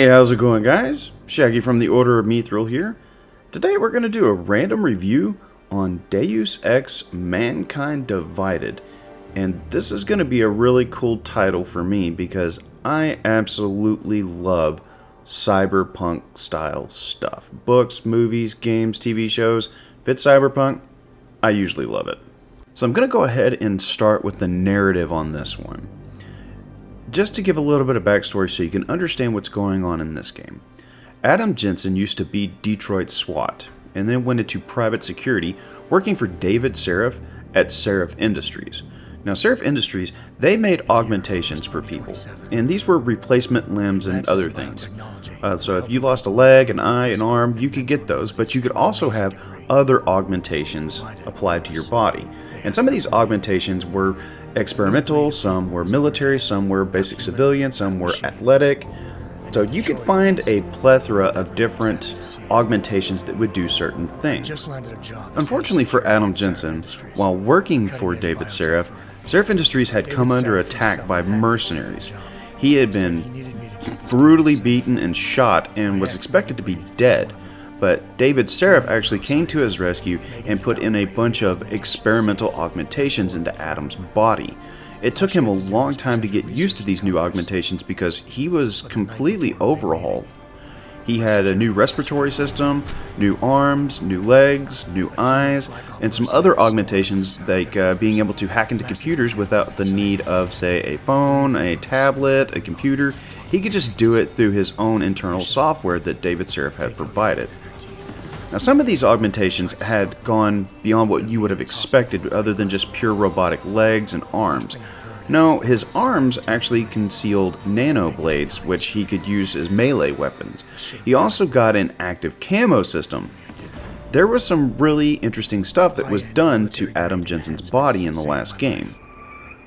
Hey, how's it going, guys? Shaggy from the Order of Mithril here. Today we're going to do a random review on Deus Ex Mankind Divided. And this is going to be a really cool title for me because I absolutely love cyberpunk style stuff. Books, movies, games, TV shows. If it's cyberpunk, I usually love it. So I'm going to go ahead and start with the narrative on this one. Just to give a little bit of backstory so you can understand what's going on in this game. Adam Jensen used to be Detroit SWAT, and then went into private security, working for David Seraph at Seraph Industries. Now, Seraph Industries, they made augmentations for people, and these were replacement limbs and other things. So if you lost a leg, an eye, an arm, you could get those, but you could also have other augmentations applied to your body. And some of these augmentations were experimental, some were military, some were basic civilian, some were athletic. So you could find a plethora of different augmentations that would do certain things. Unfortunately for Adam Jensen, while working for David Seraph, Seraph Industries had come under attack by mercenaries. He had been brutally beaten and shot and was expected to be dead. But David Seraph actually came to his rescue and put in a bunch of experimental augmentations into Adam's body. It took him a long time to get used to these new augmentations because he was completely overhauled. He had a new respiratory system, new arms, new legs, new eyes, and some other augmentations like being able to hack into computers without the need of, say, a phone, a tablet, a computer. He could just do it through his own internal software that David Seraph had provided. Now, some of these augmentations had gone beyond what you would have expected other than just pure robotic legs and arms. No, his arms actually concealed nano blades, which he could use as melee weapons. He also got an active camo system. There was some really interesting stuff that was done to Adam Jensen's body in the last game.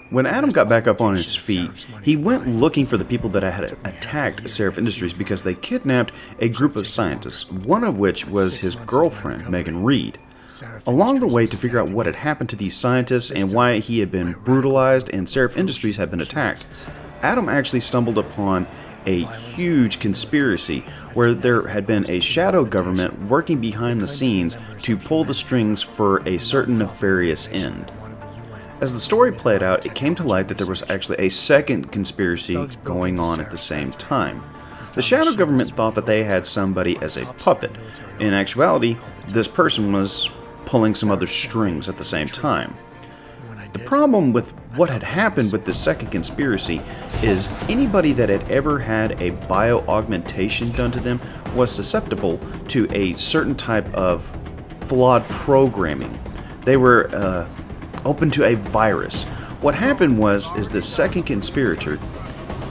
When Adam got back up on his feet, he went looking for the people that had attacked Seraph Industries because they kidnapped a group of scientists, one of which was his girlfriend, Megan Reed. Along the way, to figure out what had happened to these scientists and why he had been brutalized and Seraph Industries had been attacked, Adam actually stumbled upon a huge conspiracy where there had been a shadow government working behind the scenes to pull the strings for a certain nefarious end. As the story played out, it came to light that there was actually a second conspiracy going on at the same time. The shadow government thought that they had somebody as a puppet. In actuality, this person was pulling some other strings at the same time. The problem with what had happened with this second conspiracy is anybody that had ever had a bio-augmentation done to them was susceptible to a certain type of flawed programming. They were open to a virus. What happened is this second conspirator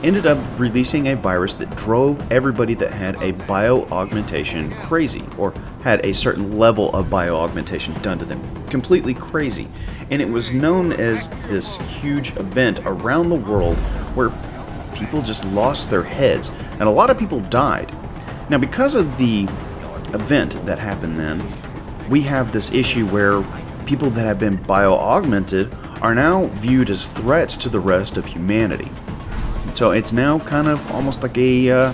ended up releasing a virus that drove everybody that had a bio-augmentation crazy, or had a certain level of bio-augmentation done to them completely crazy. And it was known as this huge event around the world where people just lost their heads, and a lot of people died. Now, because of the event that happened then, we have this issue where people that have been bio-augmented are now viewed as threats to the rest of humanity. So it's now kind of almost like a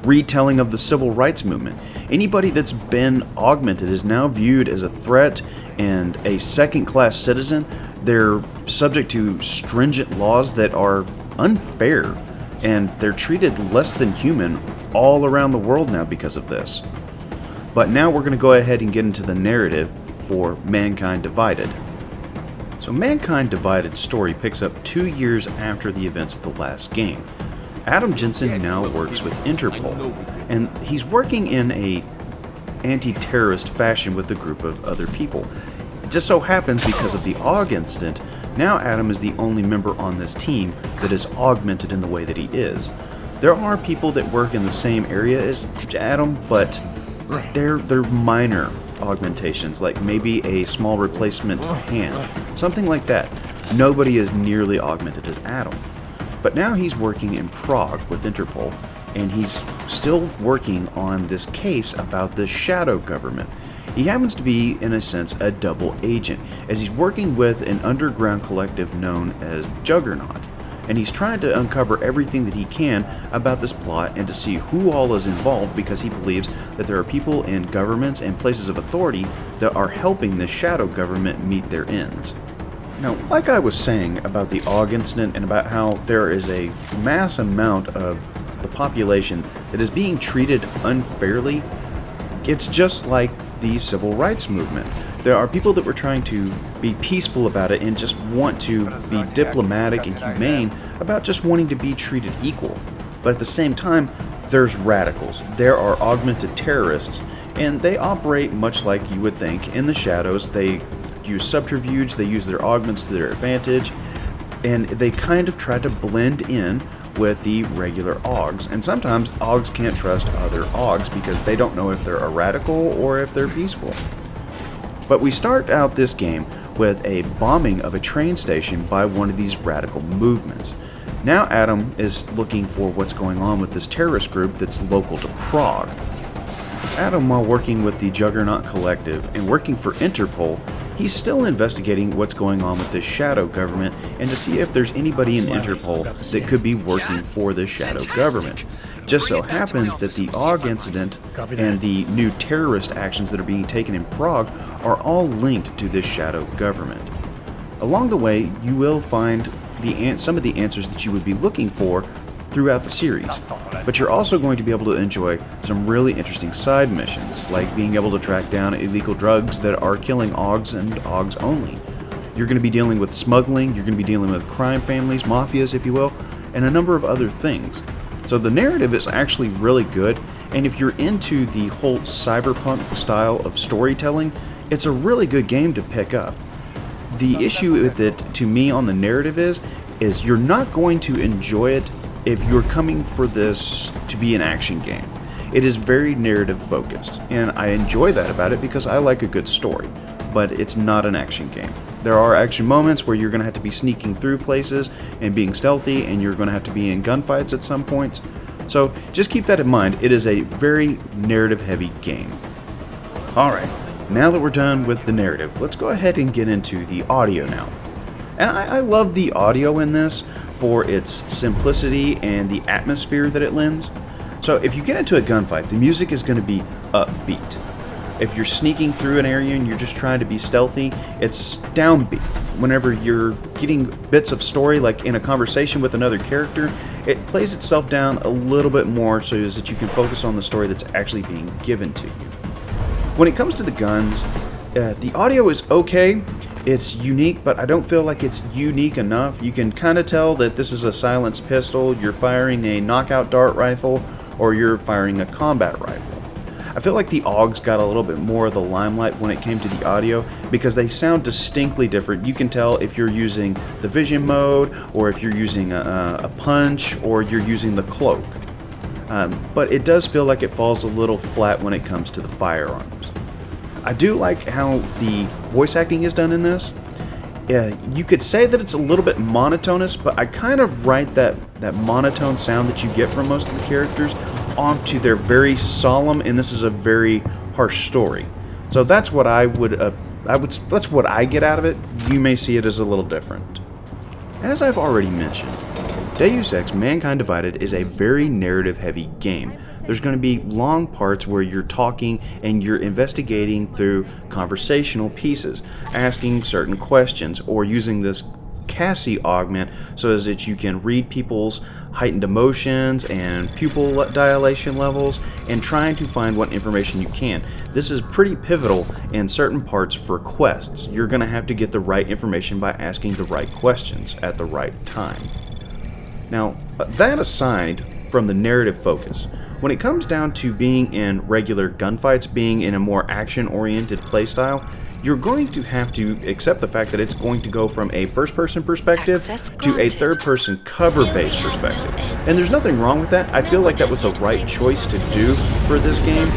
retelling of the civil rights movement. Anybody that's been augmented is now viewed as a threat and a second-class citizen. They're subject to stringent laws that are unfair, and they're treated less than human all around the world now because of this. But now we're going to go ahead and get into the narrative for Mankind Divided. So Mankind Divided's story picks up 2 years after the events of the last game. Adam Jensen now works with Interpol, and he's working in a anti-terrorist fashion with a group of other people. It just so happens because of the AUG incident, now Adam is the only member on this team that is augmented in the way that he is. There are people that work in the same area as Adam, but they're minor augmentations, like maybe a small replacement hand, something like that. Nobody is nearly augmented as Adam. But now he's working in Prague with Interpol, and he's still working on this case about the shadow government. He happens to be, in a sense, a double agent, as he's working with an underground collective known as Juggernaut. and he's trying to uncover everything that he can about this plot and to see who all is involved, because he believes that there are people in governments and places of authority that are helping the shadow government meet their ends. Now, like I was saying about the AUG incident and about how there is a mass amount of the population that is being treated unfairly, it's just like the civil rights movement. There are people that were trying to be peaceful about it and just want to be diplomatic and humane about just wanting to be treated equal. But at the same time, there's radicals. There are augmented terrorists, and they operate much like you would think in the shadows. They use subterfuge, they use their augments to their advantage, and they kind of try to blend in with the regular AUGs. And sometimes AUGs can't trust other AUGs because they don't know if they're a radical or if they're peaceful. But we start out this game with a bombing of a train station by one of these radical movements. Now Adam is looking for what's going on with this terrorist group that's local to Prague. Adam, while working with the Juggernaut Collective and working for Interpol, he's still investigating what's going on with this shadow government and to see if there's anybody in Interpol that could be working for this shadow government. Just so happens that the AUG incident and the new terrorist actions that are being taken in Prague are all linked to this shadow government. Along the way, you will find some of the answers that you would be looking for throughout the series, but you're also going to be able to enjoy some really interesting side missions, like being able to track down illegal drugs that are killing AUGs and AUGs only. You're going to be dealing with smuggling, you're going to be dealing with crime families, mafias if you will, and a number of other things. So the narrative is actually really good, and if you're into the whole cyberpunk style of storytelling, it's a really good game to pick up. The issue with it, to me, on the narrative is you're not going to enjoy it if you're coming for this to be an action game. It is very narrative focused, and I enjoy that about it because I like a good story, but it's not an action game. There are action moments where you're going to have to be sneaking through places and being stealthy, and you're going to have to be in gunfights at some points. So just keep that in mind. It is a very narrative heavy game. Alright, now that we're done with the narrative, let's go ahead and get into the audio now. And I love the audio in this for its simplicity and the atmosphere that it lends. So if you get into a gunfight, the music is going to be upbeat. If you're sneaking through an area and you're just trying to be stealthy, it's downbeat. Whenever you're getting bits of story, like in a conversation with another character, it plays itself down a little bit more so that you can focus on the story that's actually being given to you. When it comes to the guns, the audio is okay. It's unique, but I don't feel like it's unique enough. You can kind of tell that this is a silenced pistol, you're firing a knockout dart rifle, or you're firing a combat rifle. I feel like the AUGs got a little bit more of the limelight when it came to the audio because they sound distinctly different. You can tell if you're using the vision mode, or if you're using a punch, or you're using the cloak. But it does feel like it falls a little flat when it comes to the firearms. I do like how the voice acting is done in this. You could say that it's a little bit monotonous, but I kind of write that monotone sound that you get from most of the characters onto their very solemn, and this is a very harsh story. So that's what that's what I get out of it. You may see it as a little different. As I've already mentioned, Deus Ex Mankind Divided is a very narrative-heavy game. There's going to be long parts where you're talking and you're investigating through conversational pieces, asking certain questions, or using this Cassie augment so as that you can read people's heightened emotions and pupil dilation levels and trying to find what information you can. This is pretty pivotal in certain parts for quests. You're going to have to get the right information by asking the right questions at the right time. Now, that aside from the narrative focus, when it comes down to being in regular gunfights, being in a more action-oriented playstyle, you're going to have to accept the fact that it's going to go from a first-person perspective to a third-person cover-based perspective. And there's nothing wrong with that. I feel like that was the right choice to do for this game.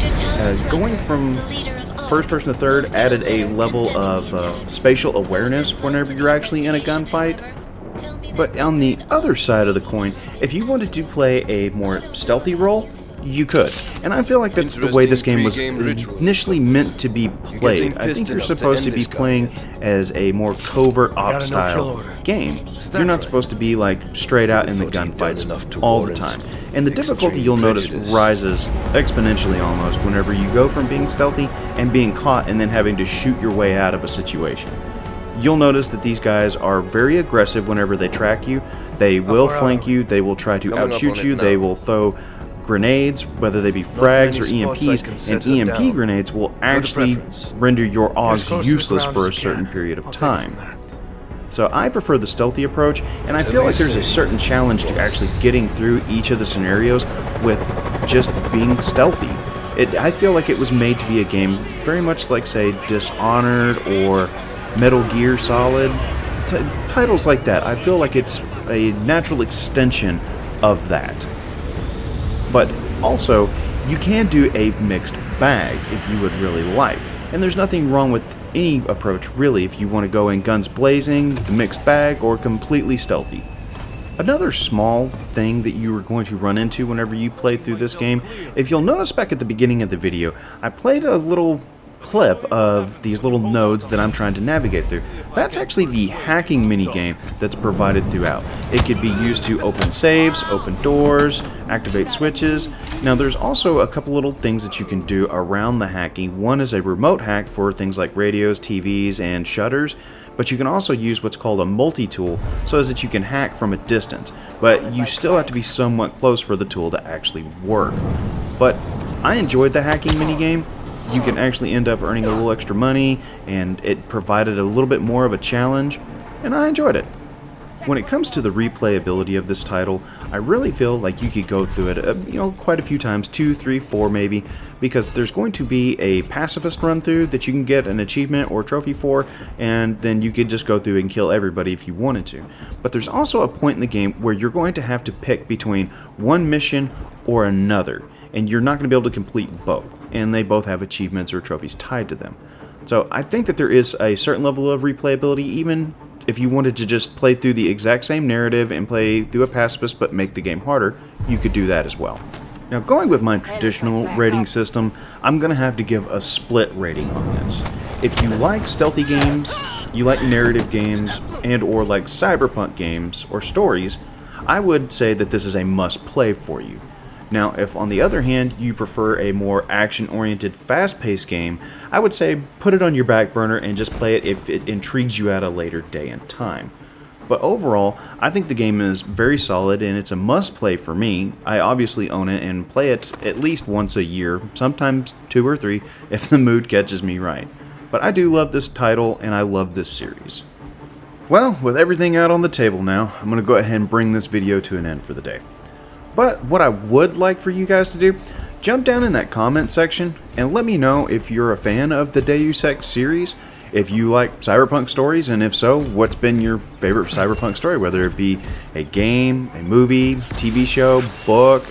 Going from first-person to third added a level of spatial awareness whenever you're actually in a gunfight. But on the other side of the coin, if you wanted to play a more stealthy role, You could. And I feel like that's the way this game was initially meant to be played. I think you're supposed to be playing as a more covert op style game. You're not supposed to be like straight out in the gunfights all the time. And the difficulty, you'll notice, rises exponentially almost whenever you go from being stealthy and being caught and then having to shoot your way out of a situation. You'll notice that these guys are very aggressive whenever they track you. They will flank you, they will try to outshoot you, they will throw grenades, whether they be frags or EMPs, and EMP grenades will actually render your AUGs useless for a certain period of time. So I prefer the stealthy approach, and I feel like there's a certain challenge to actually getting through each of the scenarios with just being stealthy. I feel like it was made to be a game very much like, say, Dishonored or Metal Gear Solid, titles like that. I feel like it's a natural extension of that. But also, you can do a mixed bag if you would really like. And there's nothing wrong with any approach, really, if you want to go in guns blazing, the mixed bag, or completely stealthy. Another small thing that you are going to run into whenever you play through this game, if you'll notice back at the beginning of the video, I played a little clip of these little nodes that I'm trying to navigate through. That's actually the hacking minigame that's provided throughout. It could be used to open safes, open doors, activate switches. Now there's also a couple little things that you can do around the hacking. One is a remote hack for things like radios, TVs, and shutters, but you can also use what's called a multi-tool so as that you can hack from a distance, but you still have to be somewhat close for the tool to actually work. But I enjoyed the hacking minigame. You can actually end up earning a little extra money, and it provided a little bit more of a challenge, and I enjoyed it. When it comes to the replayability of this title, I really feel like you could go through it quite a few times, 2, 3, 4 maybe, because there's going to be a pacifist run through that you can get an achievement or trophy for, and then you could just go through and kill everybody if you wanted to. But there's also a point in the game where you're going to have to pick between one mission or another, and you're not going to be able to complete both, and they both have achievements or trophies tied to them. So I think that there is a certain level of replayability. Even if you wanted to just play through the exact same narrative and play through a pacifist but make the game harder, you could do that as well. Now, going with my traditional rating system, I'm going to have to give a split rating on this. If you like stealthy games, you like narrative games, and or like cyberpunk games or stories, I would say that this is a must-play for you. Now, if on the other hand you prefer a more action-oriented, fast-paced game, I would say put it on your back burner and just play it if it intrigues you at a later day and time. But overall, I think the game is very solid and it's a must-play for me. I obviously own it and play it at least once a year, sometimes 2 or 3 if the mood catches me right. But I do love this title and I love this series. Well, with everything out on the table now, I'm going to go ahead and bring this video to an end for the day. But what I would like for you guys to do, jump down in that comment section and let me know if you're a fan of the Deus Ex series, if you like cyberpunk stories, and if so, what's been your favorite cyberpunk story, whether it be a game, a movie, TV show, book.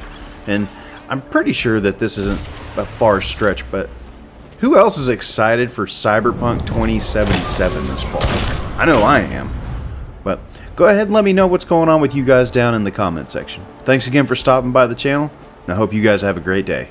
And I'm pretty sure that this isn't a far stretch, but who else is excited for Cyberpunk 2077 this fall? I know I am. But go ahead and let me know what's going on with you guys down in the comment section. Thanks again for stopping by the channel, and I hope you guys have a great day.